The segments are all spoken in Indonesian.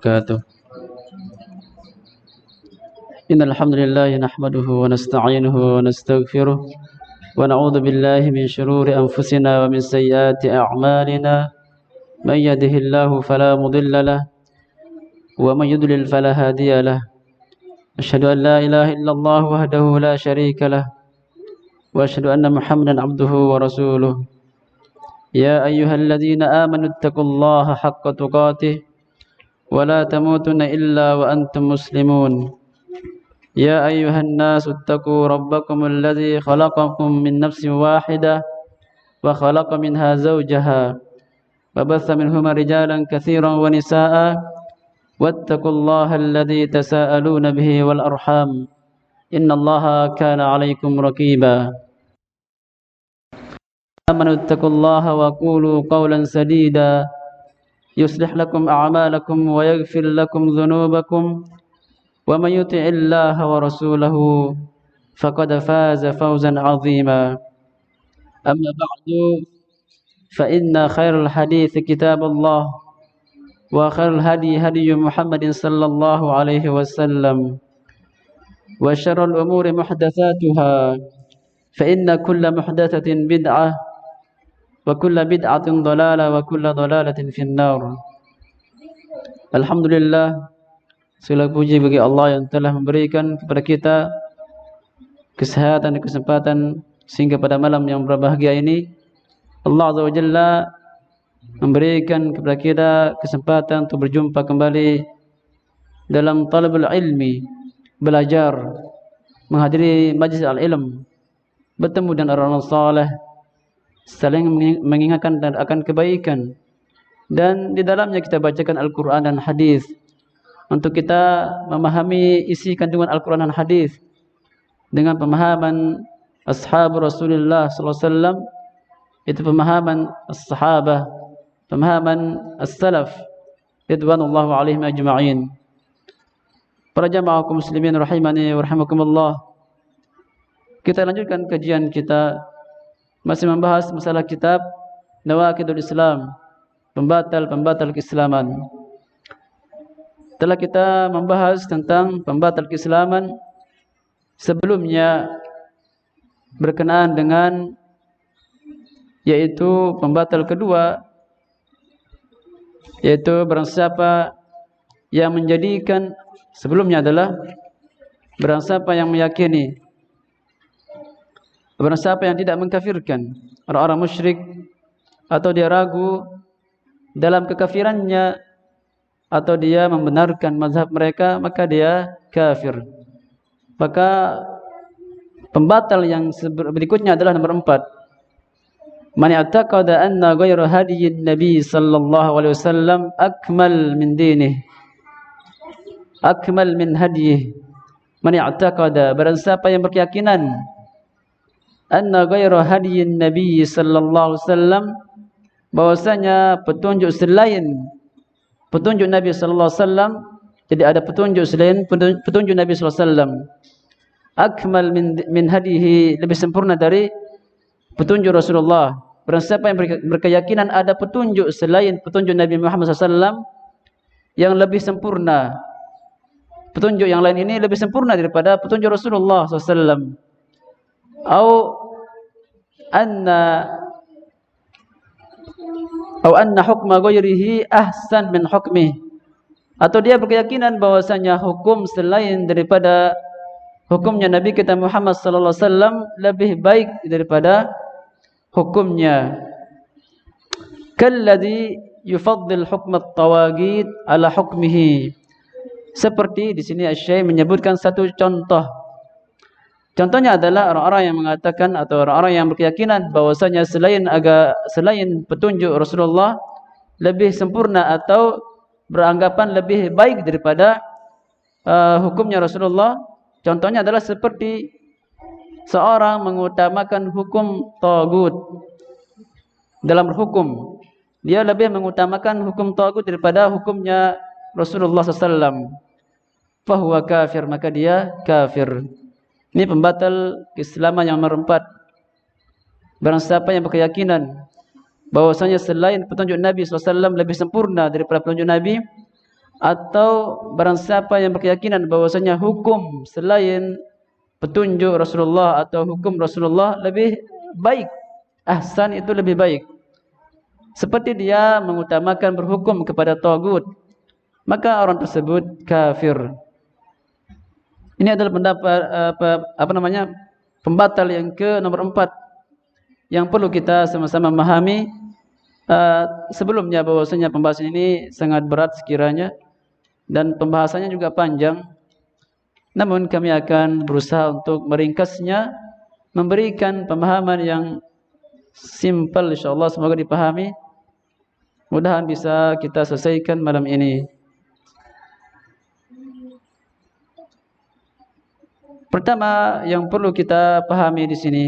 وبركاته. إن الحمد لله نحمده ونستعينه ونستغفره ونعوذ بالله من شرور أنفسنا ومن سيئات أعمالنا. من يهده الله فلا مضل له ومن يضلل فلا هادي له. أشهد أن لا إله إلا الله وحده لا شريك له وأشهد أن محمدا عبده ورسوله. يا أيها الذين آمنوا اتقوا الله حق تقاته ولا تموتن إلا وأنتم مسلمون. يا أيها الناس اتقوا ربكم الذي خلقكم من نفس واحدة وخلق منها زوجها وبث منهما رجالا كثيرا ونساء واتقوا الله الذي تساءلون به والأرحام إن الله كان عليكم رقيبا. آمنوا اتقوا الله وقولوا قولا سديدا يصلح لكم أعمالكم ويغفر لكم ذنوبكم ومن يطع الله ورسوله فقد فاز فوزا عظيما. أما بعد فإن خير الحديث كتاب الله وخير الهدي هدي محمد صلى الله عليه وسلم وشر الأمور محدثاتها فإن كل محدثة بدعة وكل بدعة ضلالة وكل ضلالة في النار. Alhamdulillah, segala puji bagi Allah yang telah memberikan kepada kita kesehatan dan kesempatan sehingga pada malam yang berbahagia ini Allah Azza wa Jalla memberikan kepada kita kesempatan untuk berjumpa kembali dalam talabul ilmi, belajar, menghadiri majlis al-ilm, bertemu dengan orang-orang saleh, saling mengingatkan akan kebaikan, dan di dalamnya kita bacakan Al-Quran dan hadis untuk kita memahami isi kandungan Al-Quran dan hadis dengan pemahaman ashab Rasulullah sallallahu alaihi wasallam, itu pemahaman as-sahabah, pemahaman as-salaf ridwanullahu alaihim ajma'in. Para jamaah kaum muslimin rahimani wa rahimakumullah, kita lanjutkan kajian kita masih membahas masalah kitab Nawaqidul Islam, pembatal-pembatal keislaman. Telah kita membahas tentang pembatal keislaman sebelumnya berkenaan dengan yaitu pembatal kedua, yaitu barang siapa yang menjadikan, sebelumnya adalah barang siapa yang meyakini, barang siapa yang tidak mengkafirkan orang-orang musyrik atau dia ragu dalam kekafirannya atau dia membenarkan mazhab mereka, maka dia kafir. Maka pembatal yang berikutnya adalah nomor 4. Man i'taqada anna ghayra hadiyyin nabi sallallahu alaihi wasallam akmal min dinih, akmal min hadiyih. Man i'taqada, barang siapa yang berkeyakinan anna ghayra hadiyyin nabi sallallahu alaihi wasallam, bahwasanya petunjuk selain petunjuk Nabi sallallahu alaihi wasallam, jadi ada petunjuk selain petunjuk Nabi sallallahu alaihi wasallam, akmal min hadihi, lebih sempurna dari petunjuk Rasulullah. Barang siapa yang berkeyakinan ada petunjuk selain petunjuk Nabi Muhammad sallallahu alaihi wasallam yang lebih sempurna, petunjuk yang lain ini lebih sempurna daripada petunjuk Rasulullah sallallahu alaihi wasallam, atau anna hukma ghairihi ahsan min hukmih, atau dia berkeyakinan bahwasanya hukum selain daripada hukumnya Nabi kita Muhammad sallallahu alaihi wasallam lebih baik daripada hukumnya. Kalladzi yufaddil hukm at-tawagid ala hukmihi, seperti di sini Asy-Syaikh menyebutkan satu contoh. Contohnya adalah orang-orang yang mengatakan atau orang-orang yang berkeyakinan bahwasanya selain petunjuk Rasulullah lebih sempurna atau beranggapan lebih baik daripada hukumnya Rasulullah. Contohnya adalah seperti seorang mengutamakan hukum tagut dalam berhukum. Dia lebih mengutamakan hukum tagut daripada hukumnya Rasulullah SAW. Fahuwa kafir, maka dia kafir. Ini pembatal keislaman yang nomor 4. Barang siapa yang berkeyakinan bahwasanya selain petunjuk Nabi SAW lebih sempurna daripada petunjuk Nabi, atau barang siapa yang berkeyakinan bahwasanya hukum selain petunjuk Rasulullah atau hukum Rasulullah lebih baik, ahsan itu lebih baik, seperti dia mengutamakan berhukum kepada tagut, maka orang tersebut kafir. Ini adalah pendapat pembatal yang ke nomor 4 yang perlu kita sama-sama memahami. Sebelumnya bahwasanya pembahasan ini sangat berat sekiranya dan pembahasannya juga panjang. Namun kami akan berusaha untuk meringkasnya, memberikan pemahaman yang simple insyaallah, semoga dipahami. Mudah-mudahan bisa kita selesaikan malam ini. Pertama yang perlu kita pahami di sini,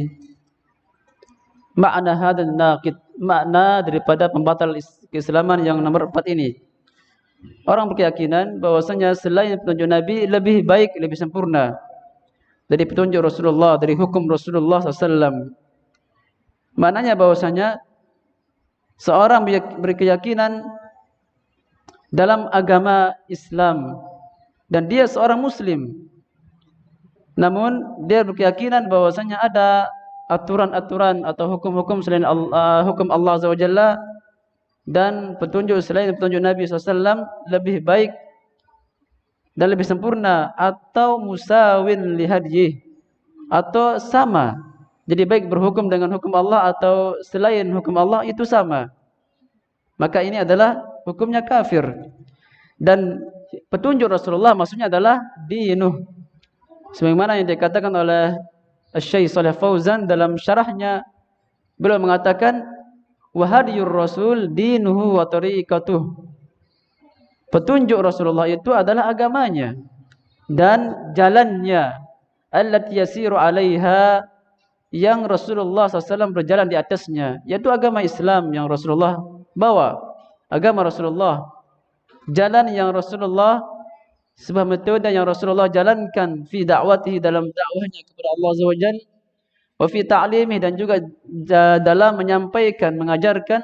makna hadan naqid, makna daripada pembatal keislaman yang nomor 4 ini. Orang berkeyakinan bahwasanya selain petunjuk Nabi lebih baik, lebih sempurna dari petunjuk Rasulullah, dari hukum Rasulullah SAW. Maknanya bahwasanya seorang berkeyakinan dalam agama Islam dan dia seorang Muslim, namun dia berkeyakinan bahwasanya ada aturan-aturan atau hukum-hukum selain hukum Allah Azza wa Jalla dan petunjuk selain petunjuk Nabi SAW lebih baik dan lebih sempurna, atau musawin lihadyi, atau sama, jadi baik berhukum dengan hukum Allah atau selain hukum Allah itu sama, maka ini adalah hukumnya kafir. Dan petunjuk Rasulullah maksudnya adalah dinuh, sebagaimana yang dikatakan oleh Syekh Shalih Fauzan dalam syarahnya. Beliau mengatakan wa hadiyur rasul dinuhu wa tariqatuh, petunjuk Rasulullah itu adalah agamanya dan jalannya, allati yasiru alaiha, yang Rasulullah SAW berjalan di atasnya, yaitu agama Islam yang Rasulullah bawa, agama Rasulullah, jalan yang Rasulullah, sebuah metode yang Rasulullah jalankan fi da'watihi, dalam dakwahnya kepada Allah Azza wa Jalla, wa fi ta'limih, dan juga dalam menyampaikan, mengajarkan,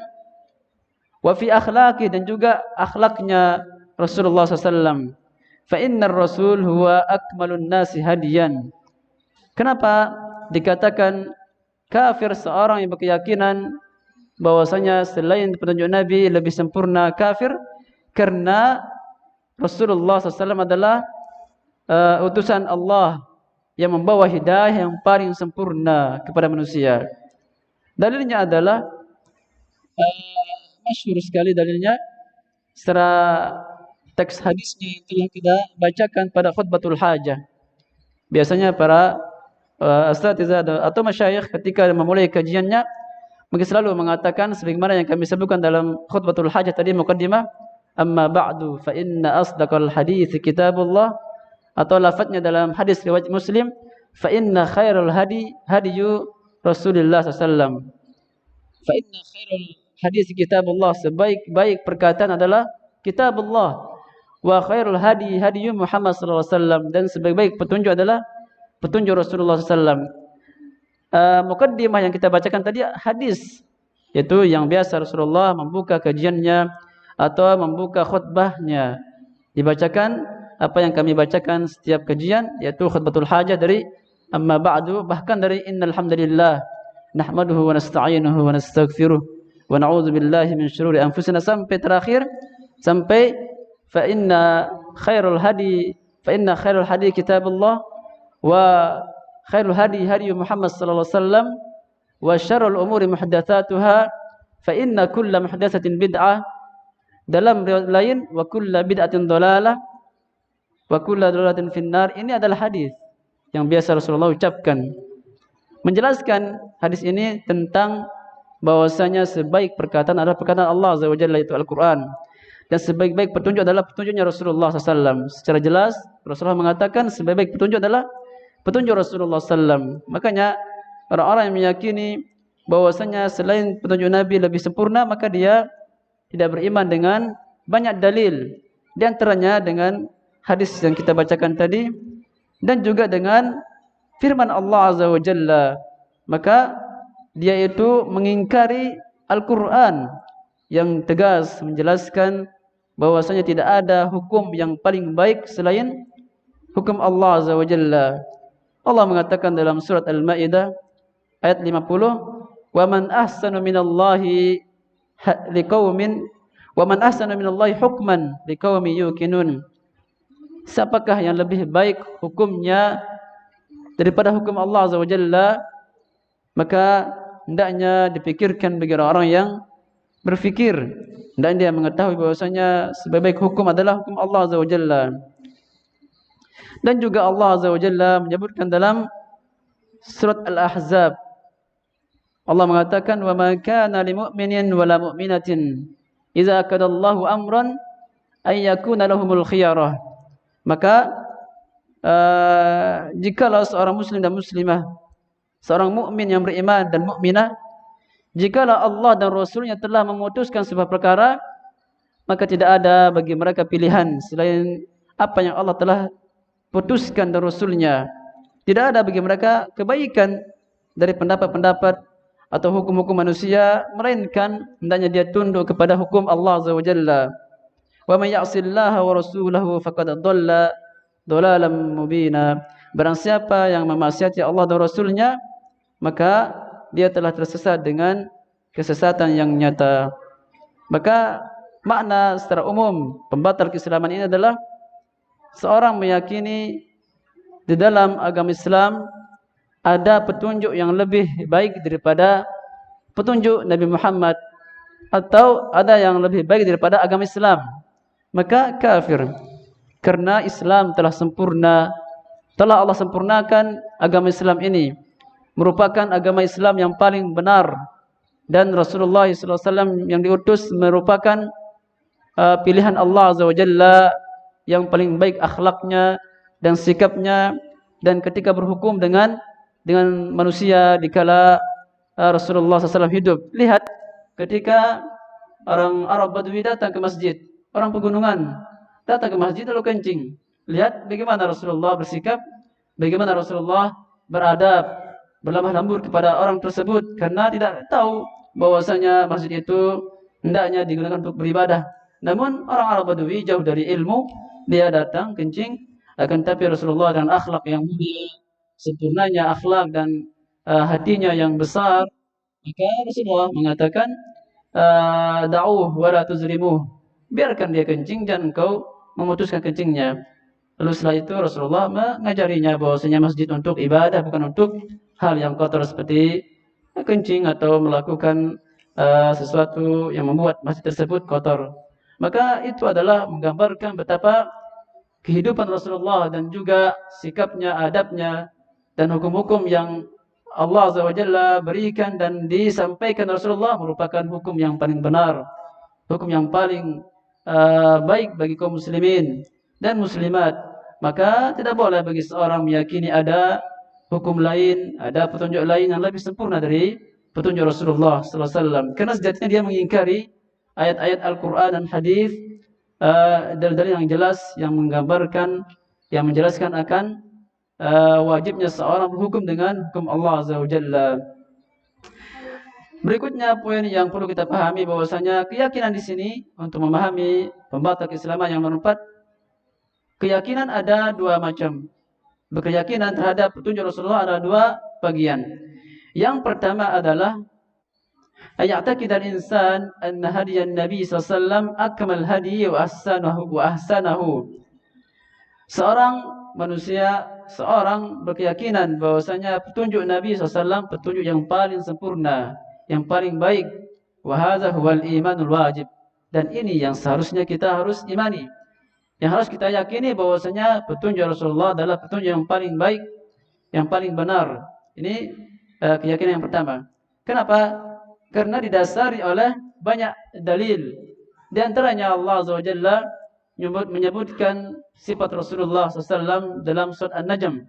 wa fi akhlaqih, dan juga akhlaknya Rasulullah SAW. Fa innar rasul huwa akmalun nasi hadiyan. Kenapa dikatakan kafir seorang yang berkeyakinan bahwasanya selain petunjuk Nabi lebih sempurna kafir? Karena Rasulullah SAW adalah utusan Allah yang membawa hidayah yang paling sempurna kepada manusia. Dalilnya adalah masyhur sekali dalilnya secara teks hadisnya yang telah kita bacakan pada khutbatul hajah. Biasanya para asatizah atau masyayikh ketika memulai kajiannya mungkin selalu mengatakan sebagaimana yang kami sebutkan dalam khutbatul hajah tadi, muqaddimah, amma ba'du fa inna asdaqal hadits kitabullah, atau lafadznya dalam hadis riwayat Muslim, fa inna khairul hadi hadiyu Rasulullah SAW. Fa inna khairul hadis kitabullah, sebaik-baik perkataan adalah kitabullah, wa khairul hadi hadiyu Muhammad sallallahu alaihi wasallam, dan sebaik-baik petunjuk adalah petunjuk Rasulullah SAW. Muqaddimah yang kita bacakan tadi hadis, yaitu yang biasa Rasulullah membuka kajiannya atau membuka khutbahnya, dibacakan apa yang kami bacakan setiap kajian, yaitu khutbatul hajah dari amma ba'du, bahkan dari innal hamdalillah nahmaduhu wa nasta'inuhu wa nastaghfiruh wa na'udzu billahi min syururi anfusina, sampai terakhir, sampai fa inna khairul hadi kitabullah wa khairul hadi hadi Muhammad sallallahu alaihi wasallam wa syarrul umuri muhdatsatuha fa inna kulla muhdatsatin bid'ah. Dalam riwayat lain wa kulla bid'atin dhalalah wa kulla dhalalatin finnar. Ini adalah hadis yang biasa Rasulullah ucapkan, menjelaskan hadis ini tentang bahwasanya sebaik perkataan adalah perkataan Allah Azza wa Jalla, yaitu Al-Quran, dan sebaik-baik petunjuk adalah petunjuknya Rasulullah SAW. Secara jelas Rasulullah mengatakan sebaik-baik petunjuk adalah petunjuk Rasulullah SAW. Makanya orang-orang yang meyakini bahwasanya selain petunjuk Nabi lebih sempurna, maka dia tidak beriman dengan banyak dalil, di antaranya dengan hadis yang kita bacakan tadi, dan juga dengan firman Allah Azza wa Jalla. Maka dia itu mengingkari Al-Quran yang tegas menjelaskan bahwasanya tidak ada hukum yang paling baik selain hukum Allah Azza wa Jalla. Allah mengatakan dalam surat Al-Maidah ayat 50, "Wa man ahsanu minallahi liqaumin wa man ahsanu minallahi hukman liqaumin yuqinun." Siapakah yang lebih baik hukumnya daripada hukum Allah Azza wa Jalla? Maka hendaknya dipikirkan bagi orang-orang yang berfikir. Hendaknya dia mengetahui bahwasanya sebaik-baik hukum adalah hukum Allah Azza wa Jalla. Dan juga Allah Azza wa Jalla menyebutkan dalam surat Al-Ahzab, Allah mengatakan, "Wa ma kana lil mu'minin wa la mu'minatin idza qadallahu amran ay yakuna lahumul khiyarah." Maka jikalau seorang muslim dan muslimah, seorang mukmin yang beriman dan mukminah, jikalau Allah dan Rasulnya telah memutuskan sebuah perkara, maka tidak ada bagi mereka pilihan selain apa yang Allah telah putuskan dan Rasulnya. Tidak ada bagi mereka kebaikan dari pendapat-pendapat atau hukum-hukum manusia, melainkan hendaknya dia tunduk kepada hukum Allah Azza wa Jalla. Wa may ya'sillaha wa rasulahu faqad dhalla dhalalan mubina. Barang siapa yang memaksiati Allah dan Rasulnya, maka dia telah tersesat dengan kesesatan yang nyata. Maka makna secara umum pembatal keislaman ini adalah seorang meyakini di dalam agama Islam ada petunjuk yang lebih baik daripada petunjuk Nabi Muhammad, atau ada yang lebih baik daripada agama Islam, maka kafir. Karena Islam telah sempurna, telah Allah sempurnakan agama Islam ini, merupakan agama Islam yang paling benar, dan Rasulullah SAW yang diutus merupakan pilihan Allah Azza wa Jalla yang paling baik akhlaknya dan sikapnya, dan ketika berhukum dengan manusia dikala Rasulullah SAW hidup. Lihat ketika orang Arab Badui datang ke masjid, orang pegunungan datang ke masjid lalu kencing. Lihat bagaimana Rasulullah bersikap, bagaimana Rasulullah beradab, berlemah lembut kepada orang tersebut, karena tidak tahu bahwasanya masjid itu hendaknya digunakan untuk beribadah. Namun orang Arab Badui jauh dari ilmu, dia datang kencing, akan tapi Rasulullah dan akhlak yang mulia, sempurnanya akhlak dan hatinya yang besar, maka Rasulullah mengatakan, da'uh wa la tuzrimuh, biarkan dia kencing dan engkau memutuskan kencingnya. Lalu setelah itu Rasulullah mengajarinya bahwasanya masjid untuk ibadah, bukan untuk hal yang kotor seperti kencing atau melakukan sesuatu yang membuat masjid tersebut kotor. Maka itu adalah menggambarkan betapa kehidupan Rasulullah dan juga sikapnya, adabnya, dan hukum-hukum yang Allah Azza wa Jalla berikan dan disampaikan Rasulullah merupakan hukum yang paling benar, hukum yang paling baik bagi kaum muslimin dan muslimat. Maka tidak boleh bagi seorang meyakini ada hukum lain, ada petunjuk lain yang lebih sempurna dari petunjuk Rasulullah sallallahu alaihi wasallam. Karena sejatinya dia mengingkari ayat-ayat Al-Qur'an dan hadis, dalil-dalil yang jelas yang menggambarkan, yang menjelaskan akan wajibnya seorang berhukum dengan hukum Allah Azza wa Jalla. Berikutnya poin yang perlu kita pahami bahwasanya keyakinan di sini untuk memahami pembatal keislaman yang nomor 4, keyakinan ada dua macam. Berkeyakinan terhadap petunjuk Rasulullah ada dua bagian. Yang pertama adalah ayataqid al-insan anna hadiyan Nabi sallallahu alaihi wasallam akmal hadi wa ahsanahu. Seorang manusia, seorang berkeyakinan bahwasanya petunjuk Nabi SAW petunjuk yang paling sempurna, yang paling baik. Wa hadza huwal imanul wajib. Dan ini yang seharusnya kita harus imani. Yang harus kita yakini bahwasanya petunjuk Rasulullah adalah petunjuk yang paling baik, yang paling benar. Ini keyakinan yang pertama. Kenapa? Karena didasari oleh banyak dalil. Di antaranya Allah Azza wa Jalla menyebutkan sifat Rasulullah SAW dalam surat An-Najm,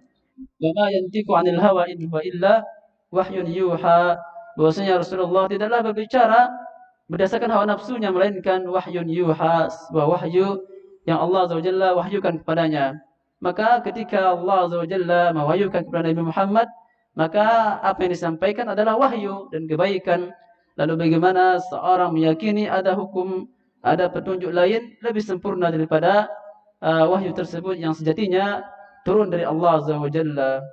"Wa ma yantiqu 'anil hawa in huwa illa wahyun yuha." Bahwasanya Rasulullah tidaklah berbicara berdasarkan hawa nafsunya, melainkan wahyun yuha, sebuah wahyu yang Allah Azza wa Jalla wahyukan kepadanya. Maka ketika Allah Azza wa Jalla mewahyukan kepada Nabi Muhammad, maka apa yang disampaikan adalah wahyu dan kebaikan. Lalu bagaimana seorang meyakini ada hukum, ada petunjuk lain lebih sempurna daripada wahyu tersebut yang sejatinya turun dari Allah Azza wa Jalla.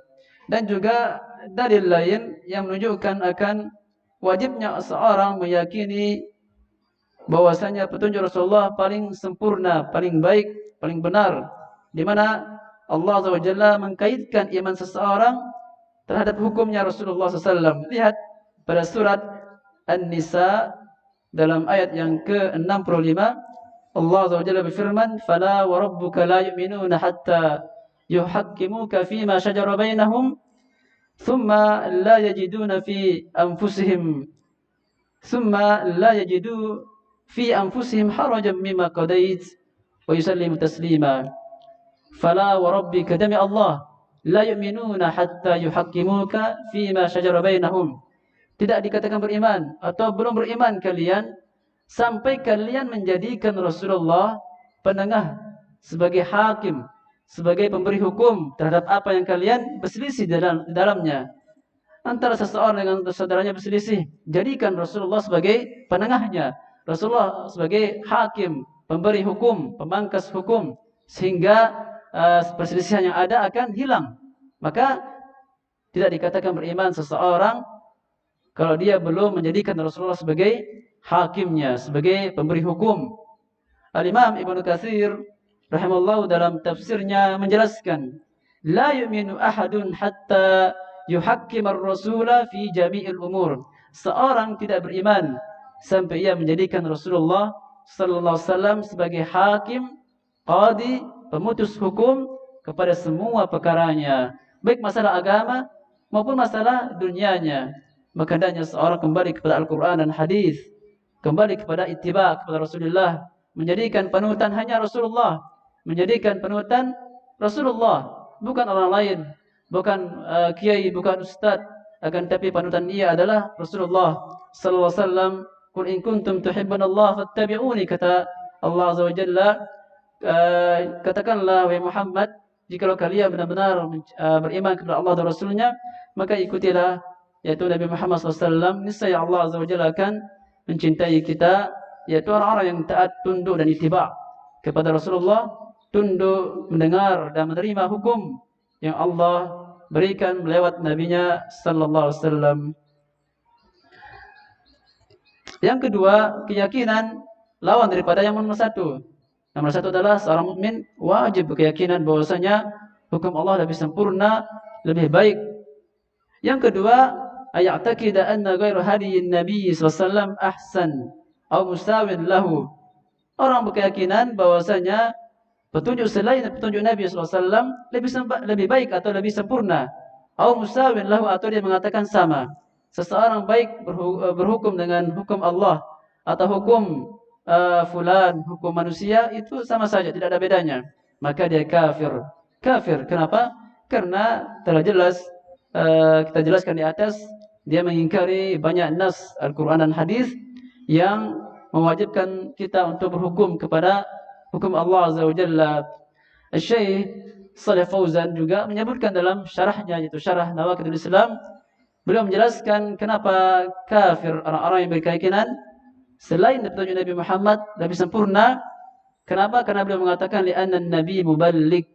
Dan juga dalil lain yang menunjukkan akan wajibnya seorang meyakini bahwasanya petunjuk Rasulullah paling sempurna, paling baik, paling benar, di mana Allah Azza wa Jalla mengkaitkan iman seseorang terhadap hukumnya Rasulullah SAW. Lihat pada surat An-Nisa dalam ayat yang ke-65, Allah Azza wa Jalla berfirman, "Fala wa rabbuka la yu'minuna hatta yuhakkimuka fima shajara bainahum, thumma la yajiduna fi anfusihim harajan mimma qadait wa yusallimu taslima." Fala wa rabbika, demi Allah, la yu'minuna hatta yuhakkimuka fima shajara bainahum. Tidak dikatakan beriman atau belum beriman kalian sampai kalian menjadikan Rasulullah penengah, sebagai hakim, sebagai pemberi hukum terhadap apa yang kalian berselisih dalamnya. Antara seseorang dengan saudaranya berselisih, jadikan Rasulullah sebagai penengahnya, Rasulullah sebagai hakim, pemberi hukum, pemangkas hukum, sehingga perselisihan yang ada akan hilang. Maka tidak dikatakan beriman seseorang kalau dia belum menjadikan Rasulullah sebagai hakimnya, sebagai pemberi hukum. Al-Imam Ibnu Katsir rahimahullah dalam tafsirnya menjelaskan, la yu'minu ahadun hatta yuhakkim ar-rasula fi jami'il umur. Seorang tidak beriman sampai ia menjadikan Rasulullah sallallahu alaihi wasallam sebagai hakim, qadi, pemutus hukum kepada semua perkaranya, baik masalah agama maupun masalah dunianya. Maka hendaknya seorang kembali kepada Al-Quran dan hadis, kembali kepada ittiba kepada Rasulullah, menjadikan panutan hanya Rasulullah, menjadikan panutan Rasulullah, bukan orang lain, bukan kiai, bukan ustaz, akan tapi panutan ia adalah Rasulullah sallallahu alaihi wasallam. Qul in kuntum tuhibbunallah fattabi'uni, kata Allah Azza wa Jalla, katakanlah wahai Muhammad, jikalau kalian benar-benar beriman kepada Allah dan Rasulnya, maka ikutilah, yaitu Nabi Muhammad SAW. Niscaya Allah Azza wa Jalla akan mencintai kita, yaitu orang-orang yang taat, tunduk dan ittiba kepada Rasulullah, tunduk mendengar dan menerima hukum yang Allah berikan lewat nabinya sallallahu alaihi wasallam. Yang kedua, keyakinan lawan daripada yang nomor satu. Nomor satu adalah seorang mukmin wajib berkeyakinan bahwasanya hukum Allah lebih sempurna, lebih baik. Yang kedua, ayataqida anna ghairu hadiyin nabi sallallahu alaihi wasallam ahsan atau musawin lahu. Orang berkeyakinan bahwasanya petunjuk selain petunjuk Nabi sallallahu alaihi wasallam lebih baik atau lebih sempurna. Atau musawin lahu, atau dia mengatakan sama. Seseorang baik berhukum dengan hukum Allah atau hukum fulan, hukum manusia, itu sama saja, tidak ada bedanya, maka dia kafir. Kafir. Kenapa? Karena telah jelas kita jelaskan di atas, dia mengingkari banyak nas Al-Quran dan hadis yang mewajibkan kita untuk berhukum kepada hukum Allah Azza wa Jalla. Syekh Shalih Fauzan juga menyebutkan dalam syarahnya, yaitu Syarah Nawaqidul Islam, beliau menjelaskan kenapa kafir orang-orang yang berkeyakinan selain petunjuk Nabi Muhammad lebih sempurna. Kenapa? Karena beliau mengatakan li'anna an-nabi muballigh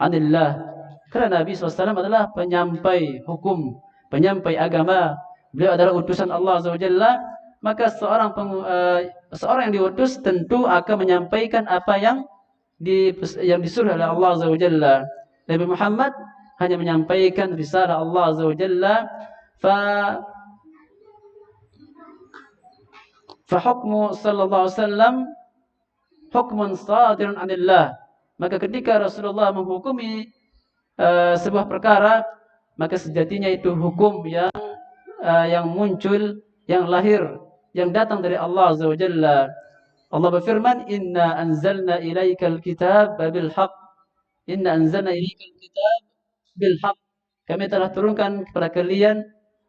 'anillah. Karena Nabi SAW adalah penyampai hukum, penyampai agama. Beliau adalah utusan Allah Azza wa Jalla. Maka seorang yang diutus tentu akan menyampaikan apa yang disuruh oleh Allah Azza wa Jalla. Nabi Muhammad hanya menyampaikan risalah Allah Azza wa Jalla. Fa hukmu sallallahu alaihi wasallam hukmun sadirun 'anillah. Maka ketika Rasulullah menghukumi sebuah perkara, maka sejatinya itu hukum yang muncul, yang lahir, yang datang dari Allah Azza wa Jalla. Allah berfirman, "Inna anzalna ilaikal kitab bil haqq." Inna anzalna ilaikal kitab bil haqq. Kami telah turunkan kepada kalian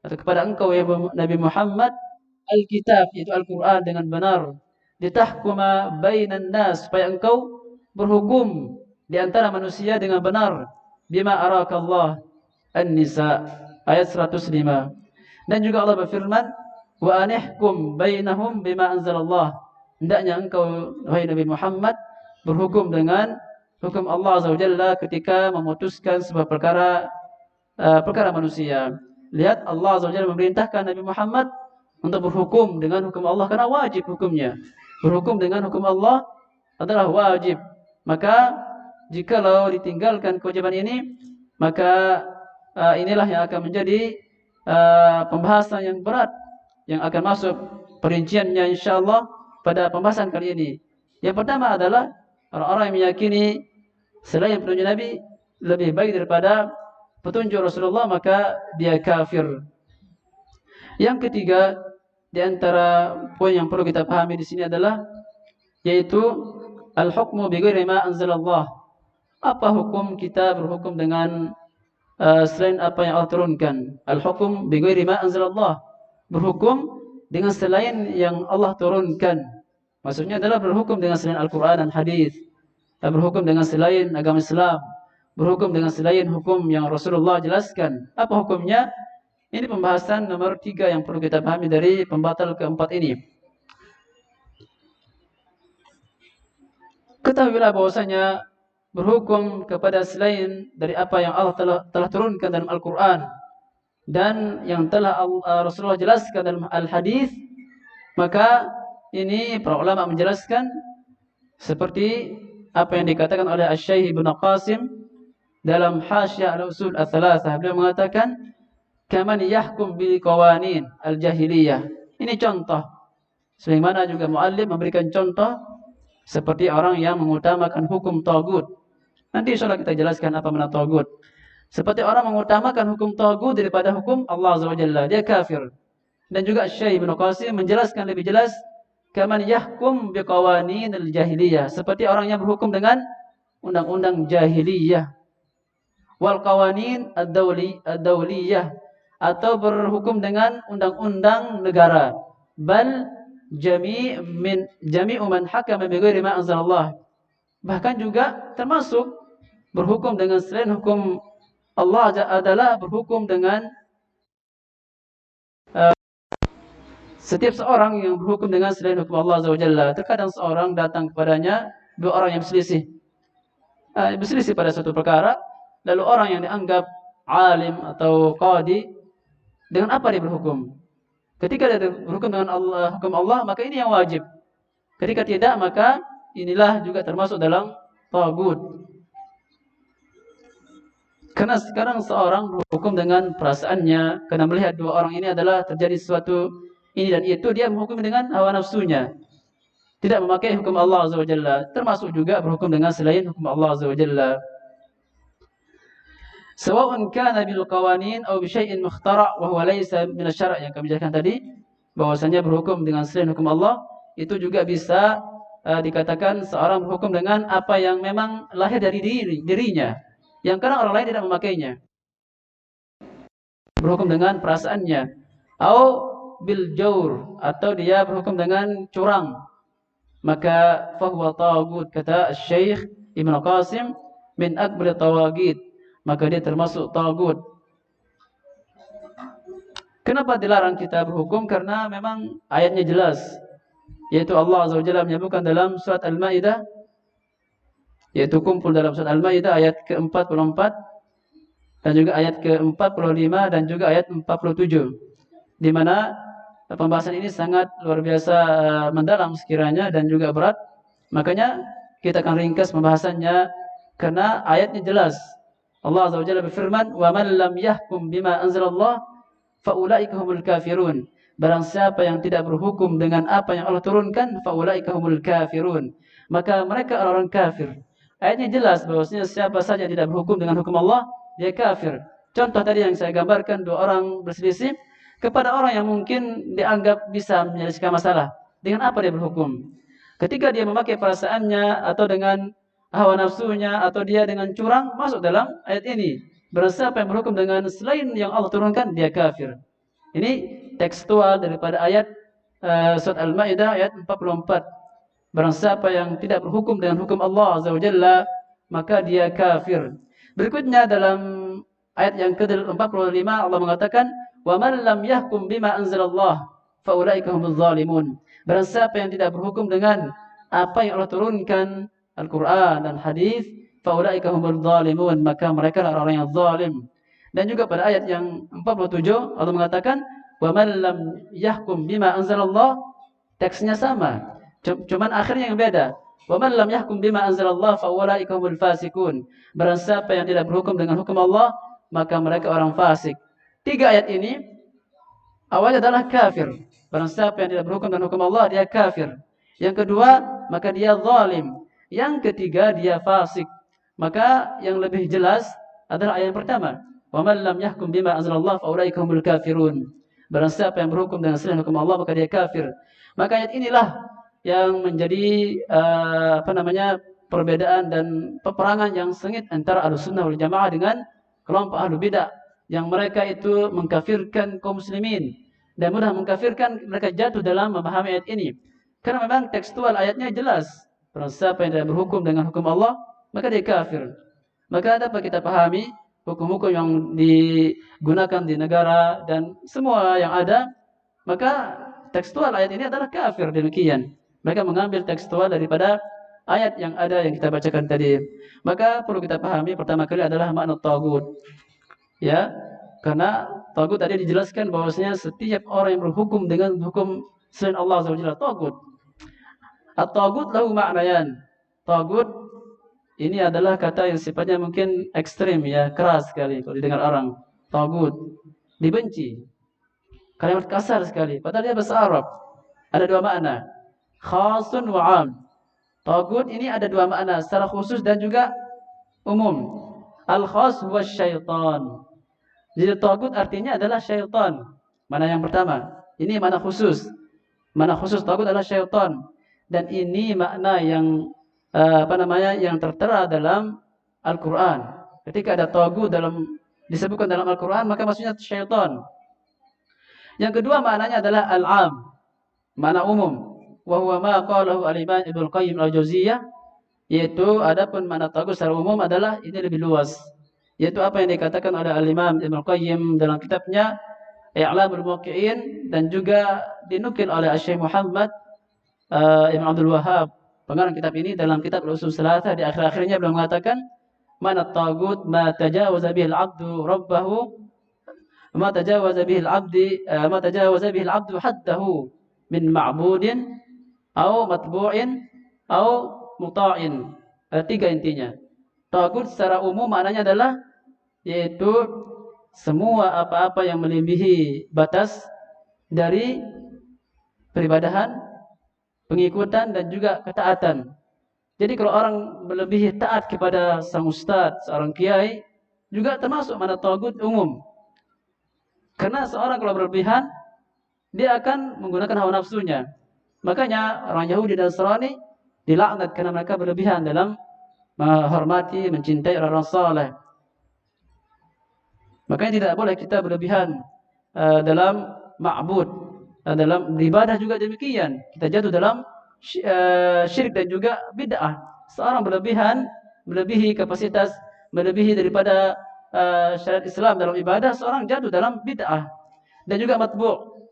atau kepada engkau ya Nabi Muhammad Al-Kitab, yaitu Al-Quran, dengan benar. Litahkuma bainan nas, supaya engkau berhukum di antara manusia dengan benar. Bima arakallah. An-Nisa ayat 105. Dan juga Allah berfirman, wa anihkum bainahum bima anzalallah. hendaknya engkau wahai Nabi Muhammad berhukum dengan hukum Allah Azza wa Jalla ketika memutuskan sebuah perkara manusia. Lihat, Allah Azza wa Jalla memerintahkan Nabi Muhammad untuk berhukum dengan hukum Allah karena wajib hukumnya. Berhukum dengan hukum Allah adalah wajib. Maka jikalau ditinggalkan kewajiban ini, maka inilah yang akan menjadi pembahasan yang berat yang akan masuk perinciannya insyaallah pada pembahasan kali ini. Yang pertama adalah orang-orang yang meyakini selain petunjuk Nabi lebih baik daripada petunjuk Rasulullah, maka dia kafir. Yang ketiga, di antara poin yang perlu kita pahami di sini adalah yaitu al-hukmu bi ghairi ma anzalallah. Apa hukum kita berhukum dengan selain apa yang Allah turunkan? Al-hukm bi ghairi ma anzalallah. Berhukum dengan selain yang Allah turunkan. Maksudnya adalah berhukum dengan selain Al-Quran dan hadis. Berhukum dengan selain agama Islam. Berhukum dengan selain hukum yang Rasulullah jelaskan. Apa hukumnya? Ini pembahasan nomor 3 yang perlu kita pahami dari pembatal keempat ini. Ketahuilah bahwasanya berhukum kepada selain dari apa yang Allah telah turunkan dalam Al-Quran dan yang telah Rasulullah jelaskan dalam Al-Hadis, maka ini para ulama menjelaskan seperti apa yang dikatakan oleh Asy-Syaikh Ibnu Qasim dalam Hasyiah Al-Usul Ats-Tsalatsah. Beliau mengatakan kaman yahkum bil qawanin al-jahiliyah. Ini contoh. Sebagaimana juga muallim memberikan contoh seperti orang yang mengutamakan hukum tagut. Nanti insyaallah kita jelaskan apa makna tagut. Seperti orang mengutamakan hukum tagut daripada hukum Allah Azza wa Jalla, dia kafir. Dan juga Syekh Ibnu Qasim menjelaskan lebih jelas kaman yahkum biqawanin al-jahiliyah, seperti orang yang berhukum dengan undang-undang jahiliyah. Wal qawanin ad-dawliyah, atau berhukum dengan undang-undang negara. Bal jami'u man hakama bi ghairi ma anzalallah. Bahkan juga termasuk berhukum dengan selain hukum Allah adalah berhukum dengan setiap seorang yang berhukum dengan selain hukum Allah Azza wa Jalla. Terkadang seorang datang kepadanya dua orang yang berselisih pada suatu perkara, lalu orang yang dianggap alim atau qadi, dengan apa dia berhukum? Ketika dia berhukum dengan hukum Allah, maka ini yang wajib. Ketika tidak, maka inilah juga termasuk dalam tagut. Karena sekarang seorang berhukum dengan perasaannya, karena melihat dua orang ini adalah terjadi sesuatu ini dan itu, dia menghukum dengan hawa nafsunya, tidak memakai hukum Allah Azza wa Jalla. Termasuk juga berhukum dengan selain hukum Allah Azza wa Jalla. Sawa'un kana bil qawanin aw bi syai'in mukhtara' wa huwa laysa min asy-syara', yang kami jelaskan tadi, bahwasanya berhukum dengan selain hukum Allah itu juga bisa dikatakan seorang berhukum dengan apa yang memang lahir dari dirinya, yang kadang orang lain tidak memakainya. Berhukum dengan perasaannya. Au bil jawr, atau dia berhukum dengan curang. Maka fahuwa tagut, kata Syekh Ibnu Qasim, min akbar tawagid. Maka dia termasuk tagut. Kenapa dilarang kita berhukum? Karena memang ayatnya jelas. Yaitu Allah Azza wa Jalla menyebutkan dalam surat Al-Maidah, yaitu kumpul dalam surat Al-Maidah ayat ke-44 dan juga ayat ke-45 dan juga ayat 47, di mana pembahasan ini sangat luar biasa mendalam sekiranya dan juga berat. Makanya kita akan ringkas pembahasannya karena ayatnya jelas. Allah Azza wa Jalla berfirman, "Wa man lam yahkum bima anzalallah fa ulaika humul kafirun." Barang siapa yang tidak berhukum dengan apa yang Allah turunkan, fa ulaika humul kafirun, maka mereka orang kafir. Ayatnya jelas bahwasanya siapa saja yang tidak berhukum dengan hukum Allah, dia kafir. Contoh tadi yang saya gambarkan, dua orang berselisih kepada orang yang mungkin dianggap bisa menyelesaikan masalah. Dengan apa dia berhukum? Ketika dia memakai perasaannya atau dengan hawa nafsunya atau dia dengan curang, masuk dalam ayat ini. Barang siapa yang berhukum dengan selain yang Allah turunkan, dia kafir. Ini tekstual daripada ayat surat Al-Maidah ayat 44. Barang siapa yang tidak berhukum dengan hukum Allah Azza wa Jalla, maka dia kafir. Berikutnya dalam ayat yang ke-45 Allah mengatakan, "Wa man lam yahkum bima anzalallah fa ulaika humuz zalimun." Barang siapa yang tidak berhukum dengan apa yang Allah turunkan, Al-Quran dan hadis, faulaika humul zalimun, maka mereka adalah orang yang zalim. Dan juga pada ayat yang 47 Allah mengatakan, wa man lam yahkum bima anzalallah, teksnya sama, cuman akhirnya yang beda. Wa man lam yahkum bima anzalallah faulaika humul fasikun. Barang siapa yang tidak berhukum dengan hukum Allah, maka mereka orang fasik. 3 ayat ini awalnya adalah kafir. Barang siapa yang tidak berhukum dengan hukum Allah, dia kafir. Yang kedua, maka dia zalim. Yang ketiga, dia fasik. Maka yang lebih jelas adalah ayat yang pertama. Wa man lam yahkum bima anzalallah faulaika humul kafirun. Barang siapa yang berhukum dengan selain hukum Allah, maka dia kafir. Maka ayat inilah yang menjadi perbedaan dan peperangan yang sengit antara Ahlussunnah wal Jamaah dengan kelompok Ahlul Bidah, yang mereka itu mengkafirkan kaum muslimin dan mudah mengkafirkan, mereka jatuh dalam memahami ayat ini. Karena memang tekstual ayatnya jelas. Barang siapa yang tidak berhukum dengan hukum Allah, maka dia kafir. Maka dapat kita pahami hukum-hukum yang digunakan di negara dan semua yang ada, maka tekstual ayat ini adalah kafir demikian. Mereka mengambil tekstual daripada ayat yang ada yang kita bacakan tadi. Maka perlu kita pahami pertama kali adalah makna tagut. Ya, karena tagut tadi dijelaskan bahwasanya setiap orang yang berhukum dengan hukum selain Allah Azza wa Jalla tagut. At-tagut lahu ma'nayan. Tagut ini adalah kata yang sifatnya mungkin ekstrim ya, keras sekali kalau didengar orang. Tagut dibenci. Kalimat kasar sekali, padahal dia bahasa Arab. Ada 2 makna. Khasun wa 'am. Tagut ini ada 2 makna, secara khusus dan juga umum. Al-khas huwa syaitan. Jadi tagut artinya adalah syaitan. Mana yang pertama? Ini makna khusus. Makna khusus tagut adalah syaitan. Dan ini makna yang yang tertera dalam Al-Quran. Ketika ada tagut disebutkan dalam Al-Quran, maka maksudnya syaitan. Yang kedua maknanya adalah al-am, makna umum. Wa huwa ma qalahu al-Imam Ibnu Qayyim al-Jauziyah, yaitu adapun makna tagut secara umum adalah ini lebih luas. Yaitu apa yang dikatakan oleh Al-Imam Ibnu Qayyim dalam kitabnya I'lamul Muwaqqi'in, dan juga dinukil oleh Syekh Muhammad Ibn Abdul Wahhab, pengarang kitab ini, dalam kitab Al-Usul Salatah. Di akhir-akhirnya beliau mengatakan, mana tagut ma tajawaza bihi al-'abdu rabbahu, ma tajawaza bihi al-'abdu haddahu min ma'budin au matbu'in au muta'in. Ada 3 intinya. Tagut secara umum maknanya adalah yaitu semua apa-apa yang melebihi batas dari peribadahan, pengikutan dan juga ketaatan. Jadi kalau orang melebihi taat kepada sang ustaz, seorang kiai, juga termasuk mana tagut umum. Karena seorang kalau berlebihan, dia akan menggunakan hawa nafsunya. Makanya orang Yahudi dan Nasrani dilaknat karena mereka berlebihan dalam menghormati, mencintai orang-orang saleh. Makanya tidak boleh kita berlebihan dalam ma'bud, dalam ibadah juga demikian. Kita jatuh dalam syirik dan juga bid'ah. Seorang berlebihan, melebihi kapasitas, melebihi daripada syariat Islam dalam ibadah, seorang jatuh dalam bid'ah. Dan juga matbu'.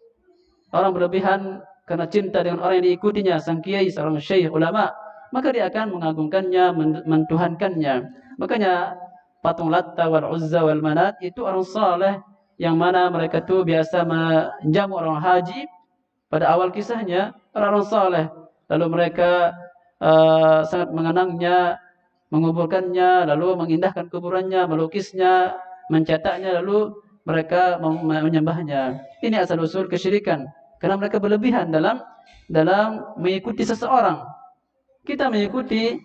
Orang berlebihan karena cinta dengan orang yang diikutinya, sang kiai, seorang syekh, ulama, maka dia akan mengagungkannya, mentuhankannya. Makanya patung Latta wal Uzza wal Manat itu orang saleh, yang mana mereka itu biasa menjamu orang haji. Pada awal kisahnya orang-orang saleh, lalu mereka sangat mengenangnya, menguburkannya, lalu mengindahkan kuburannya, melukisnya, mencetaknya, lalu mereka menyembahnya. Ini asal usul kesyirikan, karena mereka berlebihan dalam mengikuti seseorang. Kita mengikuti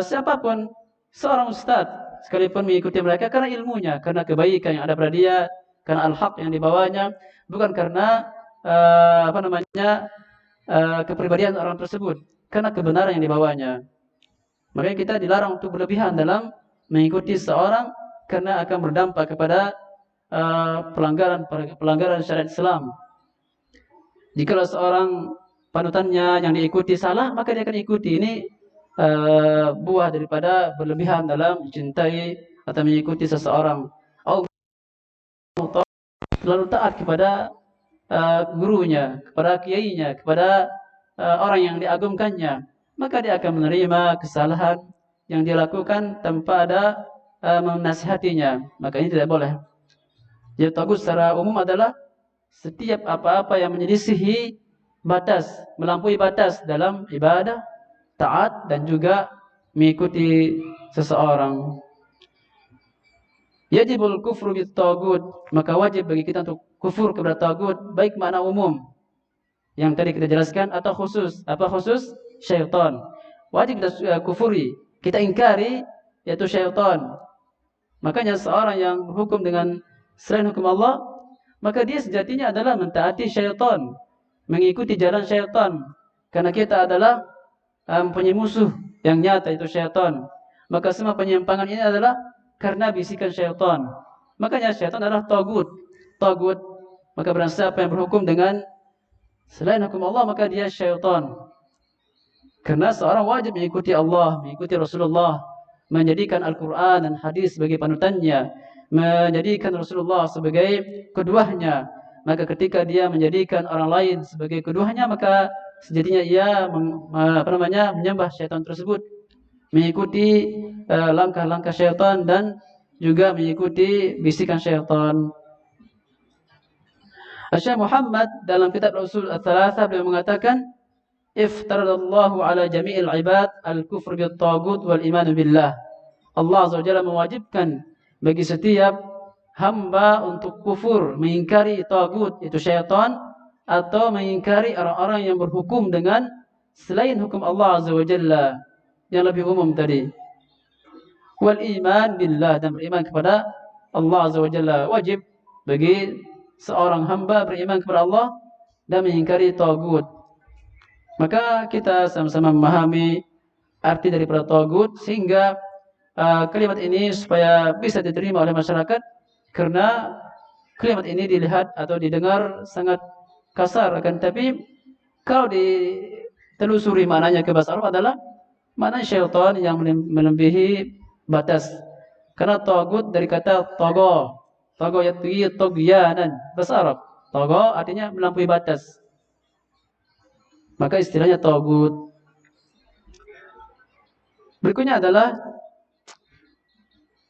siapapun, seorang ustaz sekalipun mengikuti mereka karena ilmunya, karena kebaikan yang ada pada dia, karena al-haq yang dibawanya, bukan karena kepribadian orang tersebut, karena kebenaran yang dibawanya. Makanya kita dilarang untuk berlebihan dalam mengikuti seorang, karena akan berdampak kepada pelanggaran syariat Islam. Jika seorang panutannya yang diikuti salah, maka dia akan ikuti. Ini buah daripada berlebihan dalam mencintai atau mengikuti seseorang. Lalu taat kepada gurunya, kepada kiainya, kepada orang yang diagungkannya, maka dia akan menerima kesalahan yang dia lakukan tanpa ada menasihatinya. Maka ini tidak boleh. Jadi tagut secara umum adalah setiap apa-apa yang menyelisihi batas, melampaui batas dalam ibadah, taat, dan juga mengikuti seseorang. Yajibul kufru bit tagut, maka wajib bagi kita untuk kufur kepada tagut, baik makna umum yang tadi kita jelaskan atau khusus. Apa khusus? Syaitan. Wajib kita kufuri, kita ingkari, yaitu syaitan. Makanya seorang yang berhukum dengan selain hukum Allah, maka dia sejatinya adalah mentaati syaitan, mengikuti jalan syaitan. Karena kita adalah mempunyai musuh yang nyata, itu syaitan. Maka semua penyimpangan ini adalah karena bisikan syaitan. Makanya syaitan adalah tagut. Tagut. Maka barang siapa yang berhukum dengan selain hukum Allah, maka dia syaitan. Karena seorang wajib mengikuti Allah, mengikuti Rasulullah, menjadikan Al-Quran dan hadis sebagai panutannya, menjadikan Rasulullah sebagai keduanya. Maka ketika dia menjadikan orang lain sebagai keduanya, maka sejatinya ia menyembah syaitan tersebut, mengikuti langkah-langkah syaitan dan juga mengikuti bisikan syaitan. Syekh Muhammad dalam kitab Ushul Ats-Tsalatsah beliau mengatakan, iftaradallahu ala jami'il ibad al-kufr bit tagut wal iman billah. Allah Azza wa Jalla mewajibkan bagi setiap hamba untuk kufur, mengingkari tagut, itu syaitan, atau mengingkari orang-orang yang berhukum dengan selain hukum Allah Azza wa Jalla yang lebih umum tadi. Wal iman billah, dan beriman kepada Allah Azza wa Jalla. Wajib bagi seorang hamba beriman kepada Allah dan mengingkari tagut. Maka kita sama-sama memahami arti daripada tagut, sehingga kalimat ini supaya bisa diterima oleh masyarakat, karena kalimat ini dilihat atau didengar sangat kasar, akan tapi kalau ditelusuri maknanya ke bahasa Arab adalah makna syaitan yang melebihi batas. Karena tagut dari kata togo, togo yatughi togyanan, bahasa Arab. Togo artinya melampaui batas. Maka istilahnya tagut. Berikutnya adalah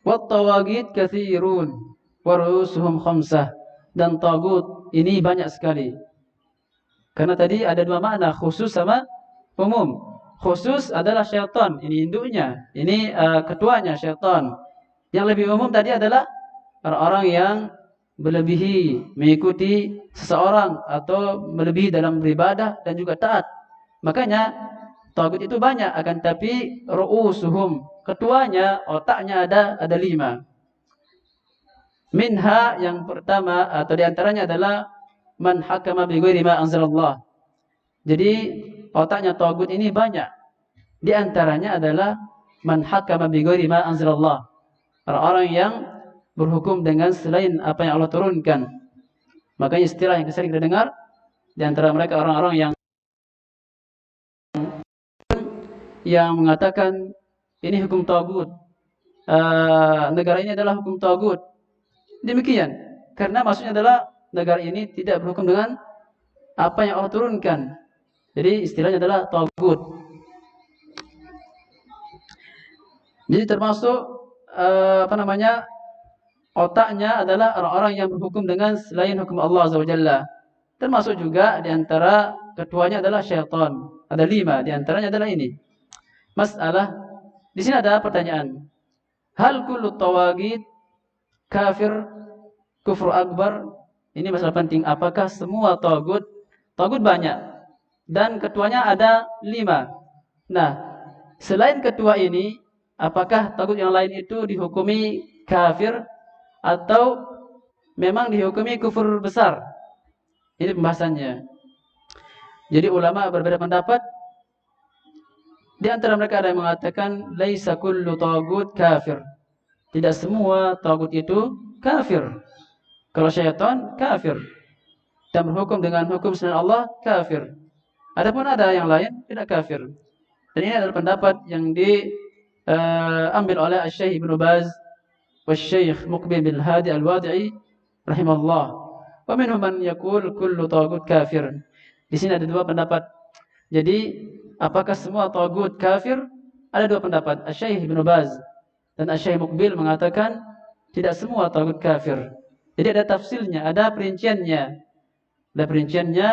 wat tawagid katsirun wa ru'usuhum khamsah. Dan tagut ini banyak sekali. Karena tadi ada dua makna, khusus sama umum. Khusus adalah syaitan, ini induknya, ini ketuanya syaitan. Yang lebih umum tadi adalah orang-orang yang melebihi mengikuti seseorang atau melebihi dalam beribadah dan juga taat. Makanya tagut itu banyak, akan tapi ru'usuhum, ketuanya, otaknya ada 5. Minha, yang pertama atau diantaranya adalah man hakama bi ghairi ma anzalallah. Jadi otaknya tagut ini banyak. Di antaranya adalah man hakama bi ghairi ma anzalallah, orang-orang yang berhukum dengan selain apa yang Allah turunkan. Makanya istilah yang sering kita dengar di antara mereka orang-orang yang mengatakan ini hukum tagut, negara ini adalah hukum tagut. Demikian, karena maksudnya adalah negara ini tidak berhukum dengan apa yang Allah turunkan. Jadi istilahnya adalah tagut. Jadi termasuk otaknya adalah orang-orang yang berhukum dengan selain hukum Allah Azza wa Jalla. Termasuk juga di antara ketuanya adalah syaitan. Ada 5, di antaranya adalah ini. Masalah, di sini ada pertanyaan. Hal kullu tawagid kafir kufur akbar? Ini masalah penting. Apakah semua tagut? Tagut banyak dan ketuanya ada 5. Nah, selain ketua ini, apakah tagut yang lain itu dihukumi kafir atau memang dihukumi kufur besar? Ini pembahasannya. Jadi ulama berbeda pendapat. Di antara mereka ada yang mengatakan laisa kullu tagut kafir. Tidak semua tagut itu kafir. Kalau syaitan kafir dan berhukum dengan hukum selain Allah kafir. Adapun ada yang lain tidak kafir. Dan ini adalah pendapat yang diambil oleh Syekh Ibnu Baz wa Syekh Muqbil bin Hadi Al-Wadi'i rahimahullah. Wa minhum man yaqul kullu taghut kafir. Di sini ada dua pendapat. Jadi, apakah semua taghut kafir? Ada dua pendapat. Asy-Syaikh Ibnu Baz dan Asy-Syaikh Muqbil mengatakan tidak semua taghut kafir. Jadi ada tafsirnya, ada perinciannya. Ada perinciannya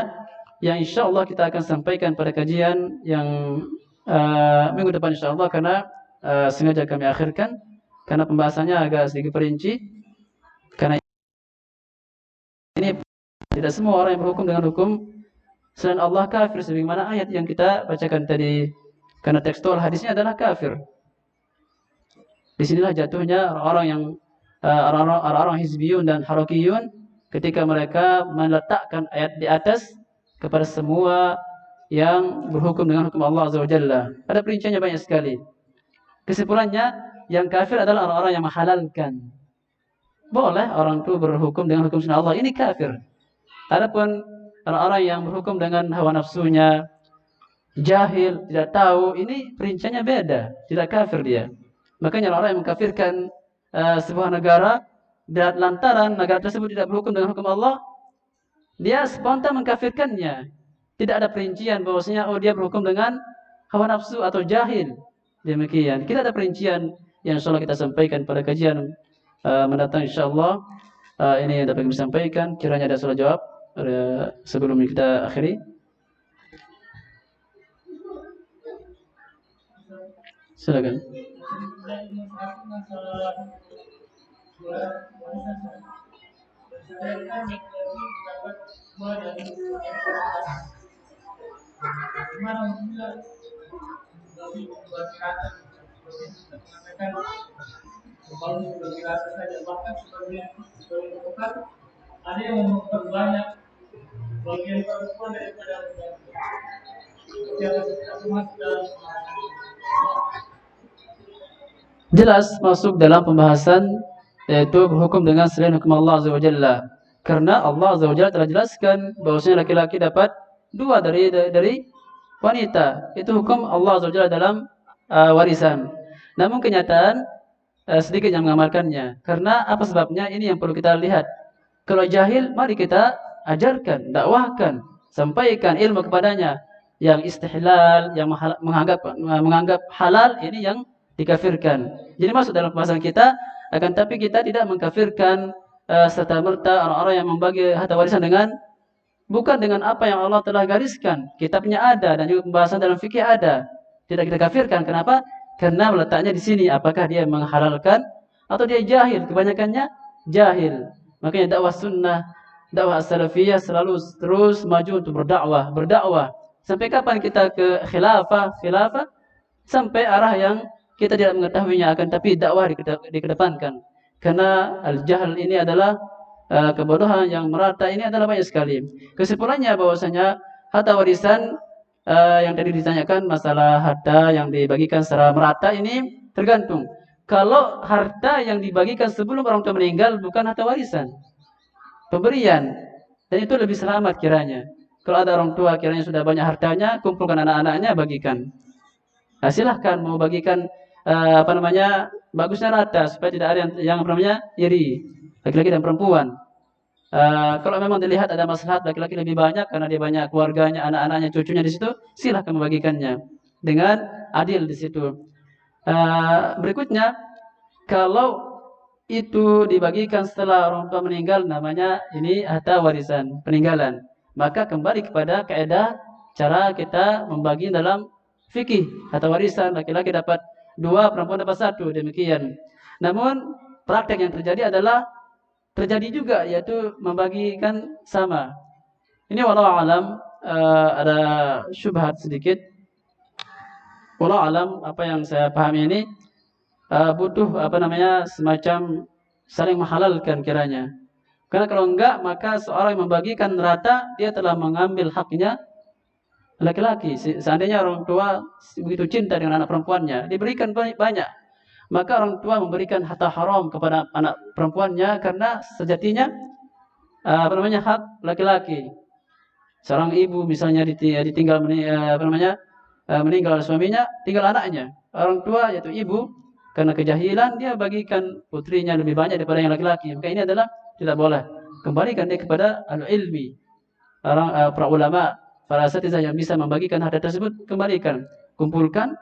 yang insyaallah kita akan sampaikan pada kajian yang minggu depan insyaallah, karena sengaja kami akhirkan karena pembahasannya agak sedikit perinci. Karena ini tidak semua orang yang berhukum dengan hukum selain Allah kafir, sebagaimana ayat yang kita bacakan tadi. Karena tekstual hadisnya adalah kafir. Disinilah jatuhnya orang-orang yang orang-orang hizbiyun dan harakiyun ketika mereka meletakkan ayat di atas kepada semua yang berhukum dengan hukum Allah Azza wa Jalla. Ada perinciannya banyak sekali. Kesimpulannya, yang kafir adalah orang-orang yang menghalalkan. Boleh orang itu berhukum dengan hukum sunnah Allah, ini kafir. Adapun orang-orang yang berhukum dengan hawa nafsunya, jahil, tidak tahu, ini perinciannya beda, tidak kafir dia. Makanya orang yang mengkafirkan sebuah negara dan lantaran negara tersebut tidak berhukum dengan hukum Allah, dia spontan mengkafirkannya. Tidak ada perincian bahwasanya dia berhukum dengan hawa nafsu atau jahil. Demikian. Kita ada perincian yang insyaallah kita sampaikan pada kajian mendatang insyaallah. Ini yang dapat kami sampaikan. Kiranya ada soal jawab sebelum kita akhiri. Silakan. Ada yang memperbanyak bagian perempuan daripada jelas masuk dalam pembahasan yaitu berhukum dengan selain hukum Allah Azza wa Jalla. Karena Allah Azza wa Jalla telah jelaskan bahwasanya laki-laki dapat dua dari wanita. Itu hukum Allah Azza wa Jalla dalam warisan. Namun kenyataan sedikit yang mengamalkannya. Karena apa sebabnya? Ini yang perlu kita lihat. Kalau jahil, mari kita ajarkan, dakwahkan, sampaikan ilmu kepadanya. Yang istihlal, yang menganggap halal, ini yang dikafirkan. Jadi masuk dalam pembahasan kita, akan tapi kita tidak mengkafirkan serta merta orang-orang yang membagi harta warisan bukan dengan apa yang Allah telah gariskan. Kitabnya ada dan juga pembahasan dalam fikih ada. Tidak kita kafirkan. Kenapa? Karena meletaknya di sini. Apakah dia menghalalkan atau dia jahil? Kebanyakannya jahil. Makanya dakwah sunnah, dakwah salafiyah selalu terus maju untuk berdakwah. Sampai kapan kita ke khilafah? Sampai arah yang kita tidak mengetahuinya, akan tapi dakwah dikedepankan. Karena al-jahl ini adalah kebodohan yang merata, ini adalah banyak sekali. Kesimpulannya bahwasanya harta warisan yang tadi ditanyakan, masalah harta yang dibagikan secara merata ini tergantung. Kalau harta yang dibagikan sebelum orang tua meninggal bukan harta warisan, pemberian, dan itu lebih selamat kiranya. Kalau ada orang tua kiranya sudah banyak hartanya, kumpulkan anak-anaknya, bagikan. Nah, silahkan mau bagikan bagusnya rata supaya tidak ada yang iri, laki-laki dan perempuan. Kalau memang dilihat ada maslahat laki-laki lebih banyak karena dia banyak keluarganya, anak-anaknya, cucunya di situ, silahkan membagikannya dengan adil di situ. Berikutnya, kalau itu dibagikan setelah orang tua meninggal, namanya ini harta warisan peninggalan. Maka kembali kepada kaidah cara kita membagi dalam fikih. Harta warisan, laki-laki dapat 2, perempuan dapat 1, demikian. Namun praktek yang terjadi juga, yaitu membagikan sama. Ini wallahu alam, ada syubhat sedikit. Wallahu alam, apa yang saya pahami ini butuh semacam saling menghalalkan kiranya. Karena kalau enggak, maka seorang yang membagikan rata, dia telah mengambil haknya laki-laki. Seandainya orang tua begitu cinta dengan anak perempuannya, diberikan banyak, maka orang tua memberikan harta haram kepada anak perempuannya karena sejatinya hak laki-laki. Seorang ibu misalnya ditinggal meninggal oleh suaminya, tinggal anaknya. Orang tua yaitu ibu, karena kejahilan dia bagikan putrinya lebih banyak daripada yang laki-laki. Maka ini adalah tidak boleh. kembalikan dia kepada al-ilmi, orang para ulama, para asatizah yang bisa membagikan harta tersebut, kembalikan, kumpulkan,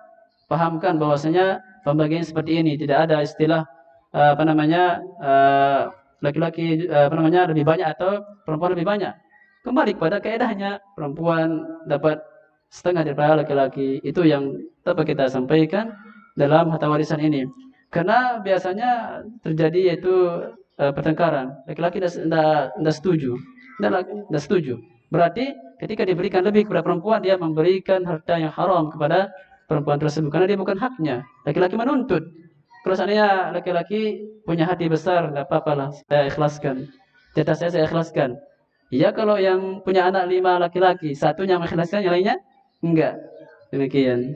pahamkan bahwasanya pembagian seperti ini, tidak ada istilah laki-laki lebih banyak atau perempuan lebih banyak. Kembali kepada kaedahnya, perempuan dapat setengah daripada laki-laki. Itu yang dapat kita sampaikan dalam harta warisan ini. Karena biasanya terjadi yaitu pertengkaran. Laki-laki tidak setuju. Tidak setuju. Berarti ketika diberikan lebih kepada perempuan, dia memberikan harta yang haram kepada perempuan tersebut. Karena dia bukan haknya. Laki-laki menuntut. Kalau seandainya laki-laki punya hati besar, tidak apa-apa lah, saya ikhlaskan. Jatah saya ikhlaskan. Iya, kalau yang punya anak 5 laki-laki, satunya mengikhlaskan, yang lainnya enggak. Demikian.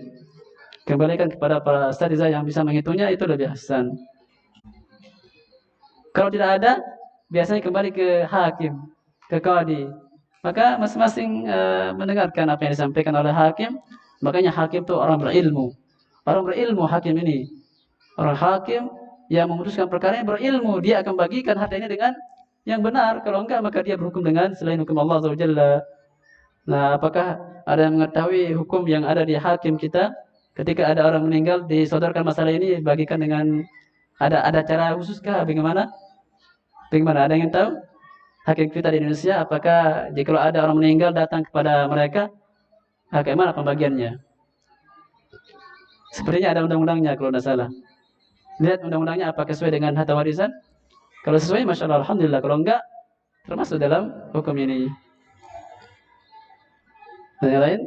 Kembalikan kepada para asatizah yang bisa menghitungnya, itu lebih hasan. Kalau tidak ada, biasanya kembali ke hakim, ke qadi. Maka masing-masing mendengarkan apa yang disampaikan oleh hakim. Makanya hakim itu orang berilmu. Orang berilmu hakim ini. Orang hakim yang memutuskan perkara yang berilmu, dia akan bagikan harta ini dengan yang benar. Kalau enggak, maka dia berhukum dengan selain hukum Allah Azza wa Jalla. Nah, apakah ada yang mengetahui hukum yang ada di hakim kita ketika ada orang meninggal, disodorkan masalah ini, bagikan dengan ada cara khususkah? Bagaimana? Ada yang tahu? Hakim kita di Indonesia, apakah jika ada orang meninggal datang kepada mereka, bagaimana pembagiannya? Sepertinya ada undang-undangnya kalau tidak salah. Lihat undang-undangnya apakah sesuai dengan harta warisan? Kalau sesuai, masya Allah, alhamdulillah. Kalau enggak, termasuk dalam hukum ini. Dan yang lain?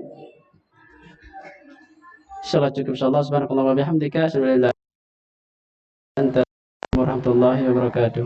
Insyaallah cukup. Insyaallah subhanakallah wa bihamdika asyhadu an la ilaha illa anta warahmatullahi wabarakatuh.